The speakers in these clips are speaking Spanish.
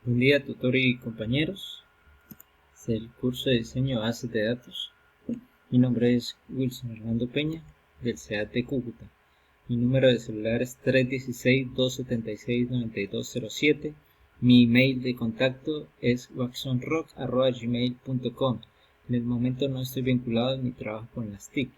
Buen día, tutor y compañeros. Es el curso de diseño de bases de datos. Mi nombre es Wilson Hernando Peña, del CEAT de Cúcuta. Mi número de celular es 316-276-9207. Mi email de contacto es waxonrock@gmail.com. En el momento no estoy vinculado en mi trabajo con las TIC.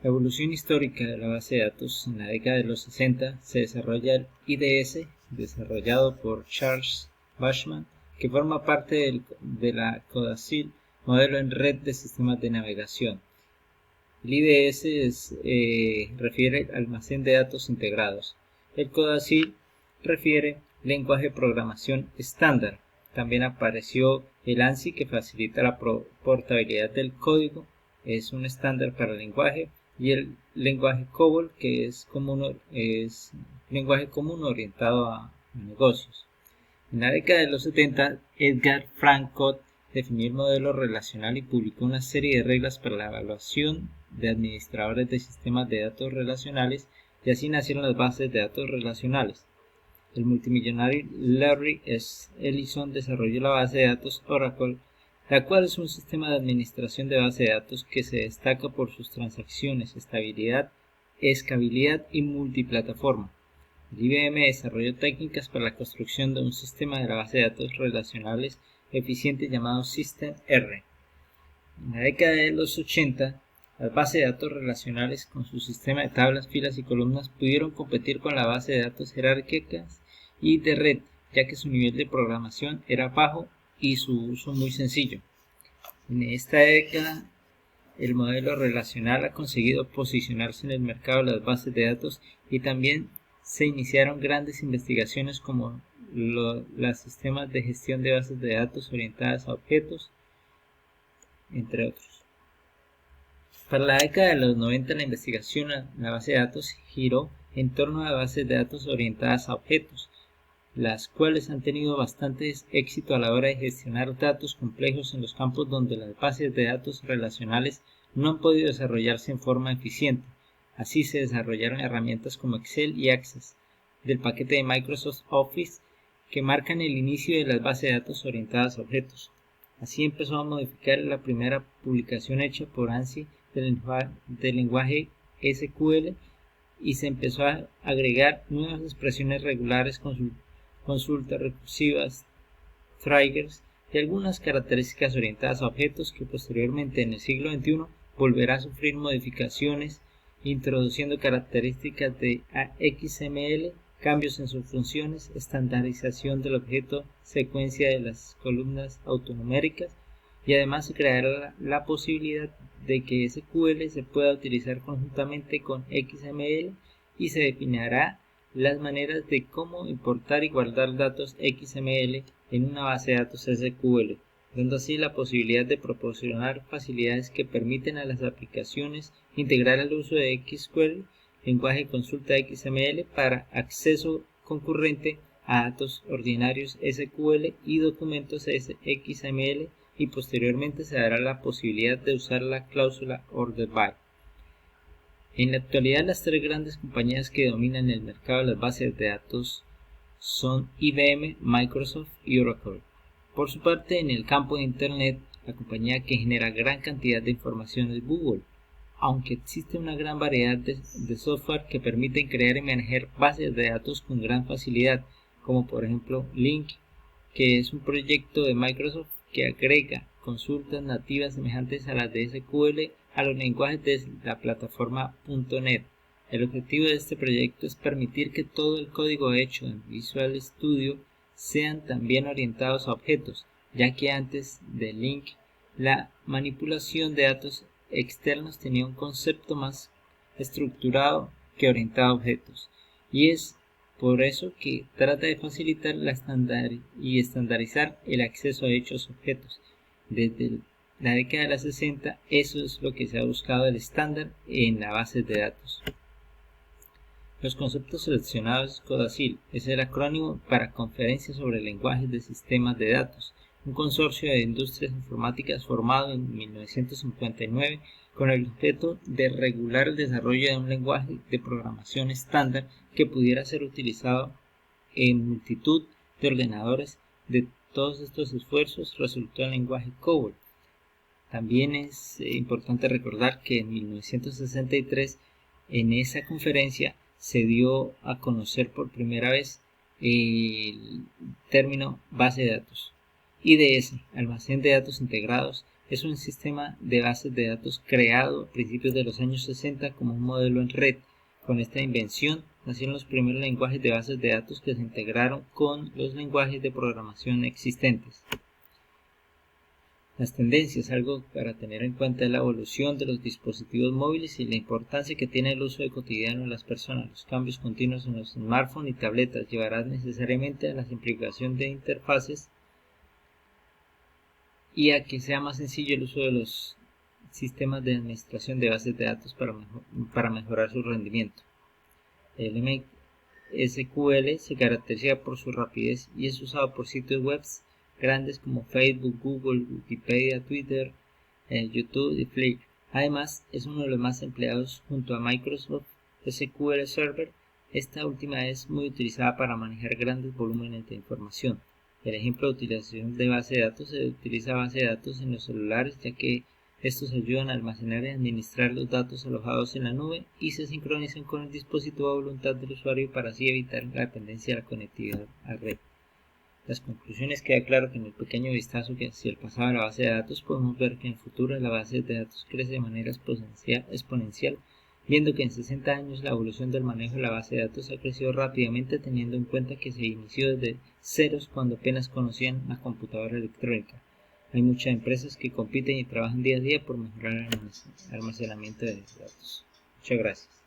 La evolución histórica de la base de datos: en la década de los 60 se desarrolla el IDS, desarrollado por Charles Bachman, que forma parte de la Codacil, modelo en red de sistemas de navegación. El IDS refiere al almacén de datos integrados. El Codacil refiere lenguaje de programación estándar. También apareció el ANSI, que facilita la portabilidad del código, es un estándar para el lenguaje, y el lenguaje COBOL, que es lenguaje común orientado a negocios. En la década de los 70, Edgar Frank Codd definió el modelo relacional y publicó una serie de reglas para la evaluación de administradores de sistemas de datos relacionales, y así nacieron las bases de datos relacionales. El multimillonario Larry S. Ellison desarrolló la base de datos Oracle, la cual es un sistema de administración de base de datos que se destaca por sus transacciones, estabilidad, escalabilidad y multiplataforma. El IBM desarrolló técnicas para la construcción de un sistema de la base de datos relacionales eficiente llamado System R. En la década de los 80, las bases de datos relacionales con su sistema de tablas, filas y columnas pudieron competir con la base de datos jerárquicas y de red, ya que su nivel de programación era bajo y su uso muy sencillo. En esta década, el modelo relacional ha conseguido posicionarse en el mercado de las bases de datos, y también se iniciaron grandes investigaciones como los sistemas de gestión de bases de datos orientadas a objetos, entre otros. Para la década de los 90, la investigación en la base de datos giró en torno a bases de datos orientadas a objetos, las cuales han tenido bastante éxito a la hora de gestionar datos complejos en los campos donde las bases de datos relacionales no han podido desarrollarse en forma eficiente. Así se desarrollaron herramientas como Excel y Access del paquete de Microsoft Office, que marcan el inicio de las bases de datos orientadas a objetos. Así empezó a modificar la primera publicación hecha por ANSI del lenguaje SQL, y se empezó a agregar nuevas expresiones regulares, consultas recursivas, triggers y algunas características orientadas a objetos, que posteriormente en el siglo XXI volverá a sufrir modificaciones, introduciendo características de XML, cambios en sus funciones, estandarización del objeto, secuencia de las columnas autonuméricas, y además se creará la posibilidad de que SQL se pueda utilizar conjuntamente con XML, y se definirá las maneras de cómo importar y guardar datos XML en una base de datos SQL, dando así la posibilidad de proporcionar facilidades que permiten a las aplicaciones integrar el uso de XQL, lenguaje de consulta XML, para acceso concurrente a datos ordinarios SQL y documentos XML, y posteriormente se dará la posibilidad de usar la cláusula order by. En la actualidad, las tres grandes compañías que dominan el mercado de las bases de datos son IBM, Microsoft y Oracle. Por su parte, en el campo de Internet, la compañía que genera gran cantidad de información es Google, aunque existe una gran variedad de software que permiten crear y manejar bases de datos con gran facilidad, como por ejemplo Link, que es un proyecto de Microsoft que agrega consultas nativas semejantes a las de SQL a los lenguajes de la plataforma .NET. El objetivo de este proyecto es permitir que todo el código hecho en Visual Studio sean también orientados a objetos, ya que antes de Link la manipulación de datos externos tenía un concepto más estructurado que orientado a objetos, y es por eso que trata de facilitar y estandarizar el acceso a dichos objetos. Desde la década de los 60, eso es lo que se ha buscado, el estándar en la base de datos. Los conceptos seleccionados: Codacil es el acrónimo para Conferencia sobre Lenguajes de Sistemas de Datos, un consorcio de industrias informáticas formado en 1959 con el objeto de regular el desarrollo de un lenguaje de programación estándar que pudiera ser utilizado en multitud de ordenadores de todos estos esfuerzos resultó el lenguaje COBOL. También es importante recordar que en 1963 en esa conferencia se dio a conocer por primera vez el término base de datos. IDS, almacén de datos integrados, es un sistema de bases de datos creado a principios de los años 60 como un modelo en red. Con esta invención nacieron los primeros lenguajes de bases de datos que se integraron con los lenguajes de programación existentes. Las tendencias, algo para tener en cuenta, es la evolución de los dispositivos móviles y la importancia que tiene el uso de cotidiano de las personas. Los cambios continuos en los smartphones y tabletas llevarán necesariamente a la simplificación de interfaces y a que sea más sencillo el uso de los sistemas de administración de bases de datos para mejorar su rendimiento. El MySQL se caracteriza por su rapidez y es usado por sitios web grandes como Facebook, Google, Wikipedia, Twitter, YouTube y Flickr. Además, es uno de los más empleados junto a Microsoft SQL Server. Esta última es muy utilizada para manejar grandes volúmenes de información. El ejemplo de utilización de base de datos se utiliza base de datos en los celulares, ya que estos ayudan a almacenar y administrar los datos alojados en la nube y se sincronizan con el dispositivo a voluntad del usuario para así evitar la dependencia de la conectividad a red. Las conclusiones queda claro que en el pequeño vistazo hacia el pasado de la base de datos podemos ver que en el futuro la base de datos crece de manera exponencial, viendo que en 60 años la evolución del manejo de la base de datos ha crecido rápidamente, teniendo en cuenta que se inició desde ceros cuando apenas conocían la computadora electrónica. Hay muchas empresas que compiten y trabajan día a día por mejorar el almacenamiento de datos. Muchas gracias.